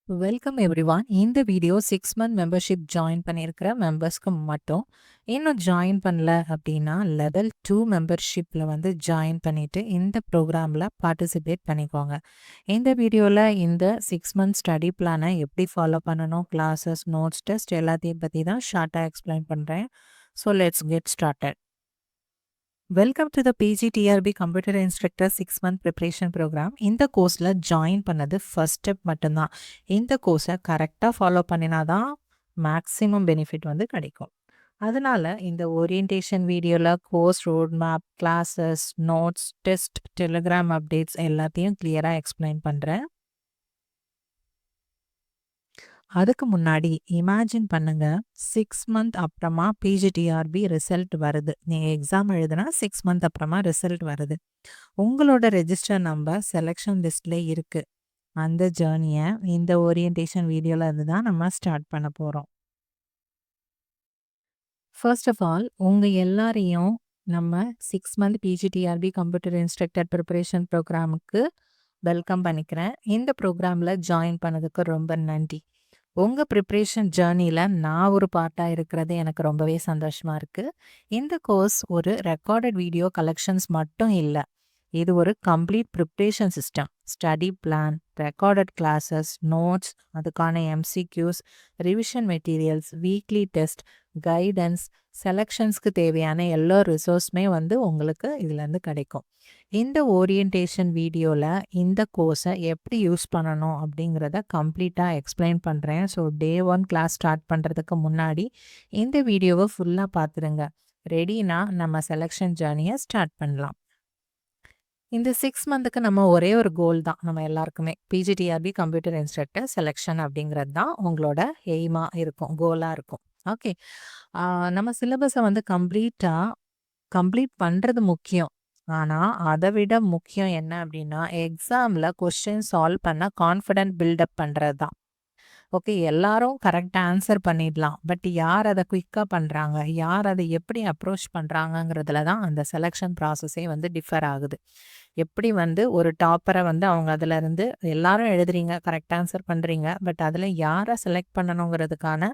Welcome everyone. இந்த video 6 month membership join பண்ணியிருக்கிற மெம்பர்ஸ்க்கு மட்டும். இன்னும் ஜாயின் பண்ணல அப்படின்னா லெவல் 2 மெம்பர்ஷிப்பில் வந்து ஜாயின் பண்ணிவிட்டு இந்த ப்ரோக்ராமில் பார்ட்டிசிபேட் பண்ணிக்கோங்க. இந்த வீடியோவில் இந்த 6 மந்த் ஸ்டடி பிளானை எப்படி ஃபாலோ பண்ணணும், கிளாஸஸ், நோட்ஸ், டெஸ்ட் எல்லாத்தையும் பற்றி தான் ஷார்ட்டாக எக்ஸ்பிளைன் பண்ணுறேன். So let's get started. Welcome to the PGTRB computer instructor 6 month preparation program. இந்த கோர்ஸில் ஜாயின் பண்ணது ஃபர்ஸ்ட் ஸ்டெப் மட்டும்தான். இந்த கோர்ஸை கரெக்டாக ஃபாலோ பண்ணினா தான் மேக்ஸிமம் பெனிஃபிட் வந்து கிடைக்கும். அதனால் இந்த ஓரியன்டேஷன் வீடியோவில் course road map, classes, notes, test, Telegram updates எல்லாத்தையும் கிளியராக எக்ஸ்பிளைன் பண்ணுறேன். அதுக்கு முன்னாடி இமேஜின் பண்ணுங்க, 6 மந்த் அப்புறமா பிஜிடிஆர்பி ரிசல்ட் வருது. நீங்கள் எக்ஸாம் எழுதுனா 6 மந்த் அப்புறமா ரிசல்ட் வருது. உங்களோட ரெஜிஸ்டர் நம்பர் செலெக்ஷன் லிஸ்ட்ல இருக்கு. அந்த ஜேர்னியை இந்த ஓரியன்டேஷன் வீடியோவில் இருந்து தான் நம்ம ஸ்டார்ட் பண்ண போகிறோம். ஃபர்ஸ்ட் ஆஃப் ஆல் உங்கள் எல்லாரையும் நம்ம 6 month PGTRB computer instructor preparation ப்ரோக்ராமுக்கு வெல்கம் பண்ணிக்கிறேன். இந்த ப்ரோக்ராமில் ஜாயின் பண்ணதுக்கு ரொம்ப நன்றி. உங்கள் ப்ரிப்ரேஷன் ஜேர்னியில் நான் ஒரு பார்ட்டாக இருக்கிறது எனக்கு ரொம்பவே சந்தோஷமாக இருக்குது. இந்த கோர்ஸ் ஒரு ரெக்கார்டட் வீடியோ கலெக்ஷன்ஸ் மட்டும் இல்லை, இது ஒரு complete preparation system. Study plan, recorded classes, notes, அதுக்கான MCQs, revision materials, weekly test, guidance, செலெக்ஷன்ஸ்க்கு தேவையான எல்லா ரிசோர்ஸுமே வந்து உங்களுக்கு இதுலேருந்து கிடைக்கும். இந்த ஓரியன்டேஷன் வீடியோவில் இந்த கோர்ஸை எப்படி யூஸ் பண்ணணும் அப்படிங்கிறத கம்ப்ளீட்டாக எக்ஸ்பிளைன் பண்ணுறேன். ஸோ டே 1 கிளாஸ் ஸ்டார்ட் பண்ணுறதுக்கு முன்னாடி இந்த வீடியோவை ஃபுல்லாக பார்த்துருங்க. ரெடினா நம்ம செலெக்ஷன் ஜேர்னியை ஸ்டார்ட் பண்ணலாம். இந்த 6 மந்த்துக்கு நம்ம ஒரே ஒரு கோல் தான் நம்ம எல்லாருக்குமே. பிஜிடிஆர்பி கம்ப்யூட்டர் இன்ஸ்ட்ரக்டர் செலெக்ஷன் அப்படிங்கிறது தான் உங்களோட எய்மாக இருக்கும், கோலாக இருக்கும். ஓகே, நம்ம சிலபஸை வந்து கம்ப்ளீட் பண்ணுறது முக்கியம். ஆனால் அதை விட முக்கியம் என்ன அப்படின்னா, எக்ஸாமில் கொஸ்டின் சால்வ் பண்ண கான்ஃபிடென்ட் பில்டப் பண்ணுறது தான். ஓகே, எல்லாரும் கரெக்டாக ஆன்சர் பண்ணிடலாம். பட் யார் அதை குயிக்காக பண்ணுறாங்க, யார் அதை எப்படி அப்ரோச் பண்ணுறாங்கங்கிறதுல தான் அந்த செலெக்ஷன் ப்ராசஸே வந்து டிஃபர் ஆகுது. எப்படி வந்து ஒரு டாப்பரை வந்து அவங்க அதில் இருந்து எல்லாரும் எழுதுறீங்க, கரெக்ட் ஆன்சர் பண்ணுறீங்க, பட் அதில் யாரை செலக்ட் பண்ணணுங்கிறதுக்கான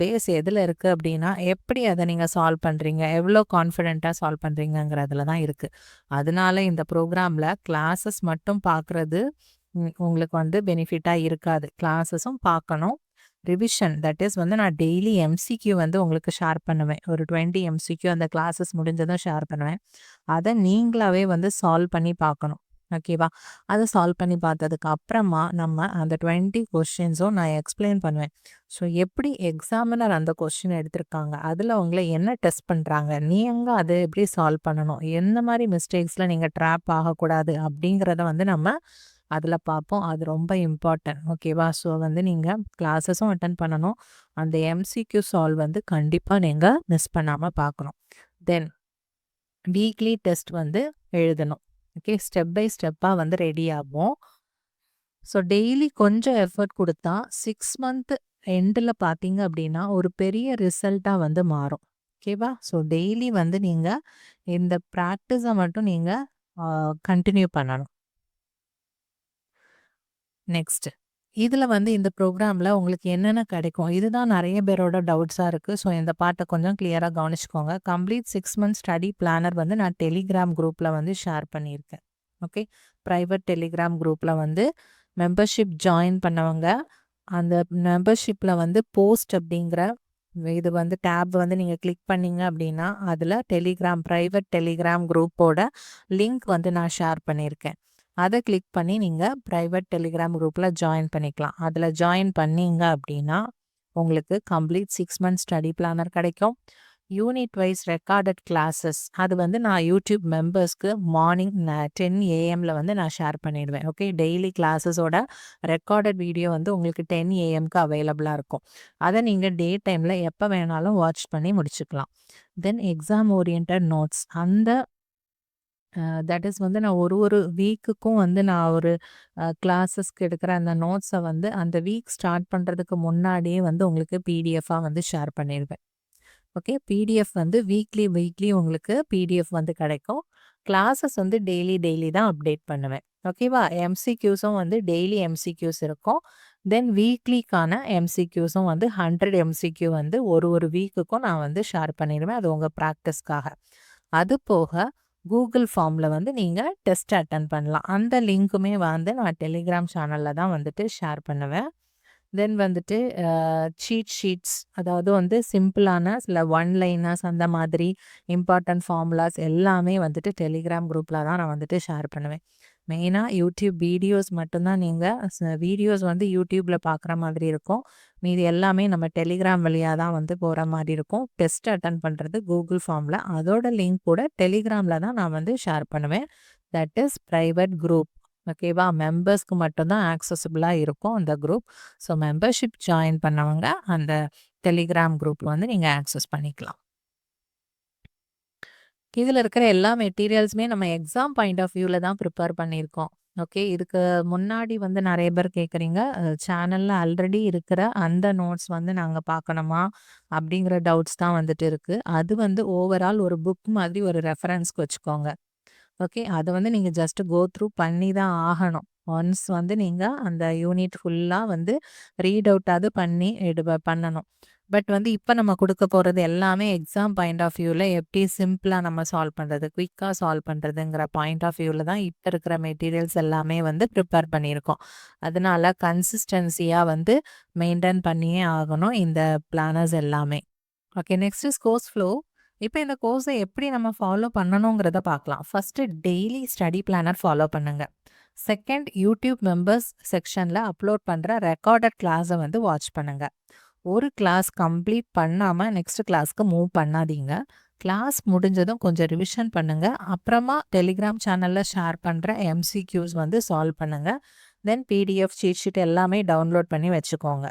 பேஸ் எதில் இருக்குது அப்படின்னா, எப்படி அதை நீங்கள் சால்வ் பண்ணுறீங்க, எவ்வளோ கான்ஃபிடென்ட்டாக சால்வ் பண்ணுறீங்கங்கிறதுல தான் இருக்குது. அதனால இந்த ப்ரோக்ராமில் கிளாஸஸ் மட்டும் பார்க்குறது உங்களுக்கு வந்து பெனிஃபிட்டாக இருக்காது. கிளாஸஸும் பார்க்கணும். ரிவிஷன், தட் இஸ் வந்து நான் டெய்லி எம்சிக்யூ வந்து உங்களுக்கு ஷேர் பண்ணுவேன். ஒரு 20 எம்சிக்யூ அந்த கிளாஸஸ் முடிஞ்சதும் ஷேர் பண்ணுவேன். அதை நீங்களாவே வந்து சால்வ் பண்ணி பார்க்கணும். ஓகேவா? அதை சால்வ் பண்ணி பார்த்ததுக்கு அப்புறமா நம்ம அந்த 20 கொஸ்டின்ஸும் நான் எக்ஸ்பிளைன் பண்ணுவேன். ஸோ எப்படி எக்ஸாமினர் அந்த கொஸ்டின் எடுத்திருக்காங்க, அதில் உங்களை என்ன டெஸ்ட் பண்ணுறாங்க, நீங்கள் அதை எப்படி சால்வ் பண்ணணும், எந்த மாதிரி மிஸ்டேக்ஸில் நீங்கள் ட்ராப் ஆகக்கூடாது அப்படிங்கிறத வந்து நம்ம அதில் பார்ப்போம். அது ரொம்ப இம்பார்ட்டன்ட். ஓகேவா? ஸோ வந்து நீங்கள் கிளாஸஸும் அட்டன் பண்ணணும். அந்த எம்சிக்யூ சால்வ் வந்து கண்டிப்பாக நீங்கள் மிஸ் பண்ணாமல் பார்க்கணும். தென் வீக்லி டெஸ்ட் வந்து எழுதணும். ஓகே, ஸ்டெப் பை ஸ்டெப்பாக வந்து ரெடி ஆகும். ஸோ டெய்லி கொஞ்சம் எஃபர்ட் கொடுத்தா 6 மந்த் எண்டில் பார்த்தீங்க அப்படின்னா ஒரு பெரிய ரிசல்ட்டாக வந்து மாறும். ஓகேவா? ஸோ டெய்லி வந்து நீங்கள் இந்த ப்ராக்டிஸை மட்டும் நீங்கள் கண்டினியூ பண்ணணும். நெக்ஸ்ட், இதில் வந்து இந்த ப்ரோக்ராமில் உங்களுக்கு என்னென்ன கிடைக்கும், இதுதான் நிறைய பேரோட டவுட்ஸாக இருக்குது. ஸோ இந்த பார்ட்டை கொஞ்சம் கிளியராக கவனிச்சுக்கோங்க. கம்ப்ளீட் 6 மந்த் ஸ்டடி பிளானர் வந்து நான் டெலிகிராம் குரூப்பில் வந்து ஷேர் பண்ணியிருக்கேன். ஓகே, ப்ரைவேட் டெலிகிராம் குரூப்பில் வந்து மெம்பர்ஷிப் ஜாயின் பண்ணவங்க அந்த மெம்பர்ஷிப்பில் வந்து போஸ்ட் அப்படிங்கிற இது வந்து டேப் வந்து நீங்கள் கிளிக் பண்ணீங்க அப்படின்னா அதில் ப்ரைவேட் டெலிகிராம் குரூப்போட லிங்க் வந்து நான் ஷேர் பண்ணியிருக்கேன். அதை கிளிக் பண்ணி நீங்கள் ப்ரைவேட் டெலிகிராம் குரூப்பில் ஜாயின் பண்ணிக்கலாம். அதில் ஜாயின் பண்ணீங்க அப்படின்னா உங்களுக்கு கம்ப்ளீட் 6 மந்த் ஸ்டடி பிளானர் கிடைக்கும். யூனிட் வைஸ் ரெக்கார்டட் கிளாஸஸ் அது வந்து நான் யூடியூப் மெம்பர்ஸ்க்கு மார்னிங் 10 AM வந்து நான் ஷேர் பண்ணிடுவேன். ஓகே, டெய்லி கிளாஸஸோட ரெக்கார்டட் வீடியோ வந்து உங்களுக்கு 10 AM அவைலபிளாக இருக்கும். அதை நீங்கள் டே டைமில் எப்போ வேணாலும் வாட்ச் பண்ணி முடிச்சுக்கலாம். தென் எக்ஸாம் ஓரியன்ட் நோட்ஸ், அந்த தட் இஸ் வந்து நான் ஒரு வீக்குக்கும் வந்து நான் ஒரு கிளாஸஸ்க்கு எடுக்கிற அந்த நோட்ஸை வந்து அந்த வீக் ஸ்டார்ட் பண்ணுறதுக்கு முன்னாடியே வந்து உங்களுக்கு பிடிஎஃபாக வந்து ஷேர் பண்ணிடுவேன். ஓகே, பிடிஎஃப் வந்து வீக்லி உங்களுக்கு பிடிஎஃப் வந்து கிடைக்கும். கிளாஸஸ் வந்து டெய்லி தான் அப்டேட் பண்ணுவேன். ஓகேவா? எம்சிக்யூஸும் வந்து டெய்லி எம்சிக்யூஸ் இருக்கும். தென் வீக்லிக்கான எம்சிக்யூஸும் வந்து 100 எம்சிக்யூ வந்து ஒரு வீக்குக்கும் நான் வந்து ஷேர் பண்ணிடுவேன். அது உங்கள் ப்ராக்டிஸ்க்காக. அது போக கூகுள் ஃபார்மில் வந்து நீங்கள் டெஸ்ட் அட்டன் பண்ணலாம். அந்த லிங்க்குமே வந்து நான் டெலிகிராம் சேனலில் தான் வந்துட்டு ஷேர் பண்ணுவேன். தென் வந்துட்டு சீட் ஷீட்ஸ், அதாவது வந்து சிம்பிளான சில ஒன் லைனர்ஸ் அந்த மாதிரி இம்பார்ட்டன்ட் ஃபார்முலாஸ் எல்லாமே வந்துட்டு டெலிகிராம் குரூப்பில் தான் நான் வந்துட்டு ஷேர் பண்ணுவேன். மெயினாக யூடியூப் வீடியோஸ் மட்டும்தான் நீங்கள் வீடியோஸ் வந்து யூடியூப்பில் பார்க்குற மாதிரி இருக்கும். மீதி எல்லாமே நம்ம டெலிகிராம் வழியாக தான் வந்து போகிற மாதிரி இருக்கும். டெஸ்ட் அட்டன் பண்ணுறது கூகுள் ஃபார்மில், அதோட லிங்க் கூட டெலிகிராமில் தான் நான் வந்து ஷேர் பண்ணுவேன். That is private group. ஓகேவா? மெம்பர்ஸ்க்கு மட்டும்தான் ஆக்சஸபிளாக இருக்கும் அந்த குரூப். ஸோ மெம்பர்ஷிப் ஜாயின் பண்ணவங்க அந்த டெலிகிராம் குரூப்பில் வந்து நீங்கள் ஆக்சஸ் பண்ணிக்கலாம். இதில் இருக்கிற எல்லா மெட்டீரியல்ஸுமே நம்ம எக்ஸாம் பாயிண்ட் ஆஃப் வியூவில் தான் ப்ரிப்பேர் பண்ணியிருக்கோம். ஓகே, இதுக்கு முன்னாடி வந்து நிறைய பேர் கேட்குறீங்க, சேனலில் ஆல்ரெடி இருக்கிற அந்த நோட்ஸ் வந்து நாங்கள் பார்க்கணுமா அப்படிங்கிற டவுட்ஸ் தான் வந்துட்டு இருக்குது. அது வந்து ஓவரால் ஒரு புக் மாதிரி ஒரு ரெஃபரன்ஸ்க்கு வச்சுக்கோங்க. ஓகே, அதை வந்து நீங்கள் ஜஸ்ட் கோ த்ரூ பண்ணி தான் ஆகணும். ஒன்ஸ் வந்து நீங்கள் அந்த யூனிட் ஃபுல்லாக வந்து ரீட் அவுட்டாவது பண்ணி பண்ணணும். பட் வந்து இப்போ நம்ம கொடுக்க போகிறது எல்லாமே எக்ஸாம் பாயிண்ட் ஆஃப் வியூவில் எப்படி சிம்பிளாக நம்ம சால்வ் பண்ணுறது, குயிக்காக சால்வ் பண்ணுறதுங்கிற பாயிண்ட் ஆஃப் வியூவில் தான் இப்போ இருக்கிற மெட்டீரியல்ஸ் எல்லாமே வந்து ப்ரிப்பேர் பண்ணியிருக்கோம். அதனால கன்சிஸ்டன்சியாக வந்து மெயின்டைன் பண்ணியே ஆகணும் இந்த பிளானர்ஸ் எல்லாமே. Okay, next is course flow. இப்போ இந்த கோர்ஸை எப்படி நம்ம ஃபாலோ பண்ணணுங்கிறத பார்க்கலாம். First daily study planar follow பண்ணுங்க. செகண்ட், யூடியூப் மெம்பர்ஸ் செக்ஷனில் அப்லோட் பண்ணுற ரெக்கார்டட் கிளாஸை வந்து வாட்ச் பண்ணுங்க. ஒரு கிளாஸ் கம்ப்ளீட் பண்ணாமல் நெக்ஸ்ட் கிளாஸ்க்கு மூவ் பண்ணாதீங்க. கிளாஸ் முடிஞ்சதும் கொஞ்சம் ரிவிஷன் பண்ணுங்க. அப்புறமா டெலிகிராம் சேனலில் ஷேர் பண்ணுற எம்சிக்யூஸ் வந்து சால்வ் பண்ணுங்க. தென் பிடிஎஃப் சீட் ஷீட் எல்லாமே டவுன்லோட் பண்ணி வச்சுக்கோங்க.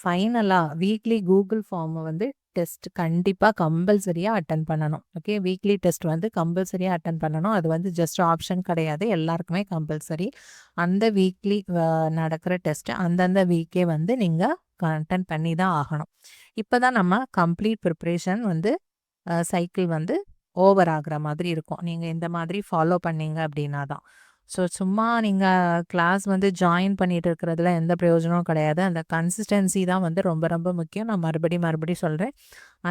ஃபைனலாக வீக்லி கூகுள் ஃபார்மை வந்து டெஸ்ட் கண்டிப்பாக கம்பல்சரியாக அட்டன் பண்ணணும். ஓகே, வீக்லி டெஸ்ட் வந்து கம்பல்சரியாக அட்டன் பண்ணணும். அது வந்து ஜஸ்ட் ஆப்ஷன் கிடையாது, எல்லாருக்குமே கம்பல்சரி. அந்த வீக்லி நடக்கிற டெஸ்ட்டு அந்தந்த வீக்கே வந்து நீங்கள் அட்டன் பண்ணி தான் ஆகணும். இப்போ தான் நம்ம கம்ப்ளீட் ப்ரிப்ரேஷன் வந்து சைக்கிள் வந்து ஓவர் ஆகிற மாதிரி இருக்கும், நீங்கள் இந்த மாதிரி ஃபாலோ பண்ணீங்க அப்படின்னா தான். ஸோ சும்மா நீங்கள் கிளாஸ் வந்து ஜாயின் பண்ணிட்டு இருக்கிறதுல எந்த பிரயோஜனமும் கிடையாது. அந்த கன்சிஸ்டன்சி தான் வந்து ரொம்ப ரொம்ப முக்கியம். நான் மறுபடியும் சொல்கிறேன்,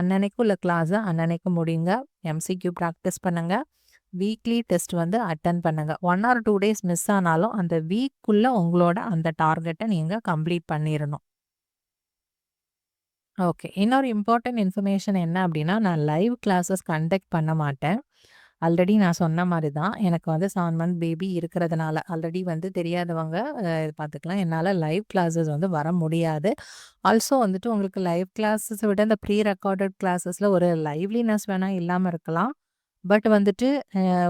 அன்னன்னைக்கு உள்ள கிளாஸை அன்னன்னைக்கு முடியுங்க. எம்சிக்யூ ப்ராக்டிஸ் பண்ணுங்கள். வீக்லி டெஸ்ட் வந்து அட்டன் பண்ணுங்கள். 1 or 2 days மிஸ் ஆனாலும் அந்த வீக்குள்ளே உங்களோட அந்த டார்கெட்டை நீங்கள் கம்ப்ளீட் பண்ணிடணும். ஓகே, இன்னொரு இம்பார்ட்டன்ட் இன்ஃபர்மேஷன் என்ன அப்படின்னா, நான் லைவ் கிளாஸஸ் கண்டக்ட் பண்ண மாட்டேன். ஆல்ரெடி நான் சொன்ன மாதிரி தான், எனக்கு வந்து 7 மந்த் பேபி இருக்கிறதுனால ஆல்ரெடி வந்து தெரியாதவங்க பார்த்துக்கலாம். என்னால் லைவ் கிளாஸஸ் வந்து வர முடியாது. ஆல்சோ வந்துட்டு உங்களுக்கு லைவ் கிளாஸஸை விட இந்த ப்ரீ ரெக்கார்டட் கிளாஸஸில் ஒரு லைவ்லினஸ் வேணால் இல்லாமல் இருக்கலாம். பட் வந்துட்டு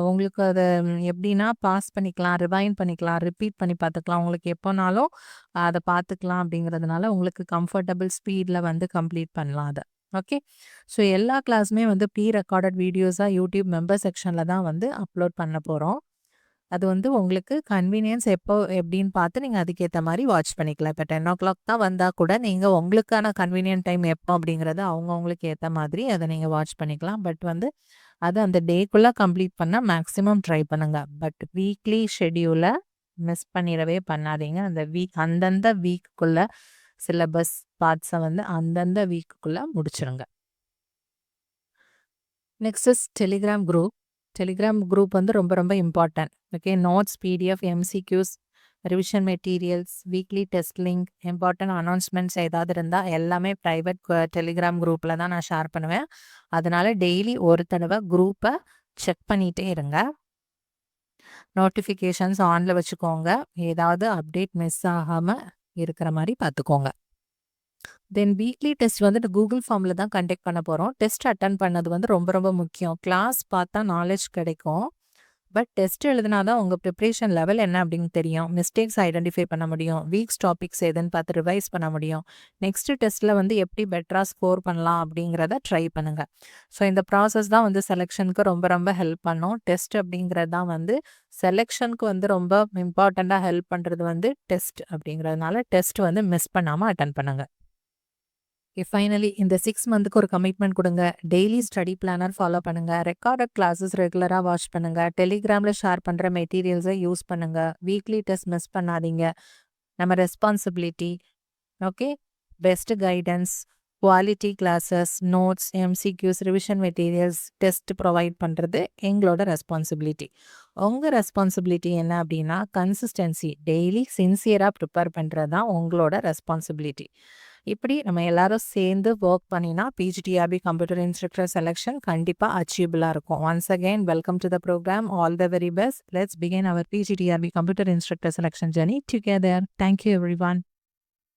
உங்களுக்கு அது எப்படின்னா பாஸ் பண்ணிக்கலாம், ரிவைண்ட் பண்ணிக்கலாம், ரிப்பீட் பண்ணி பார்த்துக்கலாம். உங்களுக்கு எப்போனாலும் அதை பார்த்துக்கலாம். அப்படிங்கிறதுனால உங்களுக்கு கம்ஃபர்டபுள் ஸ்பீடில் வந்து கம்ப்ளீட் பண்ணலாம் அதை. ஓகே, ஸோ எல்லா கிளாஸுமே வந்து ப்ரீ ரெக்கார்டட் வீடியோஸாக யூடியூப் மெம்பர் செக்ஷனில் தான் வந்து அப்லோட் பண்ண போகிறோம். அது வந்து உங்களுக்கு கன்வீனியன்ஸ் எப்போ எப்படின்னு பார்த்து நீங்கள் அதுக்கேற்ற மாதிரி வாட்ச் பண்ணிக்கலாம். இப்போ 10 o'clock தான் வந்தால் கூட நீங்கள் உங்களுக்கான கன்வீனியன்ட் டைம் எப்போ அப்படிங்கிறத அவங்கவுங்களுக்கு ஏற்ற மாதிரி அதை நீங்கள் வாட்ச் பண்ணிக்கலாம். பட் வந்து அது அந்த டேக்குள்ளே கம்ப்ளீட் பண்ண மேக்ஸிமம் ட்ரை பண்ணுங்கள். பட் வீக்லி ஷெடியூலை மிஸ் பண்ணிடவே பண்ணாதீங்க. அந்த அந்தந்த வீக்குள்ளே சிலபஸ் பார்ட்ஸை வந்து அந்தந்த வீக்குள்ளே முடிச்சிருங்க. Next is Telegram group. Telegram group வந்து ரொம்ப ரொம்ப important. Okay, notes, PDF, MCQs, revision materials, weekly test link, important announcements ஏதாவது இருந்தால் எல்லாமே ப்ரைவேட் டெலிகிராம் குரூப்பில் தான் நான் ஷேர் பண்ணுவேன். அதனால் டெய்லி ஒரு தடவை குரூப்பை செக் பண்ணிகிட்டே இருங்க. நோட்டிஃபிகேஷன்ஸ் ஆனில் வச்சுக்கோங்க. ஏதாவது அப்டேட் மிஸ் ஆகாமல் இருக்கிற மாதிரி பார்த்துக்கோங்க. தென் வீக்லி டெஸ்ட் வந்துட்டு கூகுள் ஃபார்மில் தான் கண்டக்ட் பண்ண போகிறோம். டெஸ்ட் அட்டன் பண்ணது வந்து ரொம்ப ரொம்ப முக்கியம். கிளாஸ் பார்த்தா நாலேஜ் கிடைக்கும், பட் டெஸ்ட் எழுதினா தான் உங்கள் ப்ரிப்ரேஷன் லெவல் என்ன அப்படின்னு தெரியும். மிஸ்டேக்ஸ் ஐடென்டிஃபை பண்ண முடியும், வீக்ஸ் டாபிக்ஸ் எதுன்னு பார்த்து ரிவைஸ் பண்ண முடியும். நெக்ஸ்ட் டெஸ்ட்டில் வந்து எப்படி பெட்டராக ஸ்கோர் பண்ணலாம் அப்படிங்கிறத ட்ரை பண்ணுங்கள். ஸோ இந்த ப்ராசஸ் தான் வந்து செலெக்ஷனுக்கு ரொம்ப ரொம்ப ஹெல்ப் பண்ணும். டெஸ்ட் அப்படிங்கிறது தான் வந்து செலெக்ஷனுக்கு வந்து ரொம்ப இம்பார்ட்டண்ட்டாக ஹெல்ப் பண்ணுறது வந்து டெஸ்ட் அப்படிங்கிறதுனால டெஸ்ட் வந்து மிஸ் பண்ணாமல் அட்டன் பண்ணுங்கள். ஃபைனலி இந்த 6 மந்த்துக்கு ஒரு கமிட்மெண்ட் கொடுங்க. டெய்லி ஸ்டடி பிளானர் ஃபாலோ பண்ணுங்க. ரெக்கார்டட் கிளாஸஸ் ரெகுலராக வாட்ச் பண்ணுங்க. டெலிகிராமில் ஷேர் பண்ணுற மெட்டீரியல்ஸை யூஸ் பண்ணுங்க. வீக்லி டெஸ்ட் மிஸ் பண்ணாதீங்க. நம்ம responsibility, okay, best guidance, quality classes, notes, MCQs, revision materials, test provide பண்ணுறது எங்களோட ரெஸ்பான்சிபிலிட்டி. உங்கள் ரெஸ்பான்சிபிலிட்டி என்ன அப்படின்னா கன்சிஸ்டன்சி, டெய்லி சின்சியராக ப்ரிப்பேர் பண்ணுறது தான் உங்களோட ரெஸ்பான்சிபிலிட்டி. இப்படி நம்ம எல்லாரும் சேர்ந்து ஒர்க் பண்ணினா பிஜிடிஆர்பி கம்ப்யூட்டர் இன்ஸ்ட்ரக்டர் செலெக்ஷன் கண்டிப்பாக அச்சீவபிளாக இருக்கும். Once again welcome to the program. All the very best. Let's begin our PGTRB computer instructor selection journey together. Thank you every one.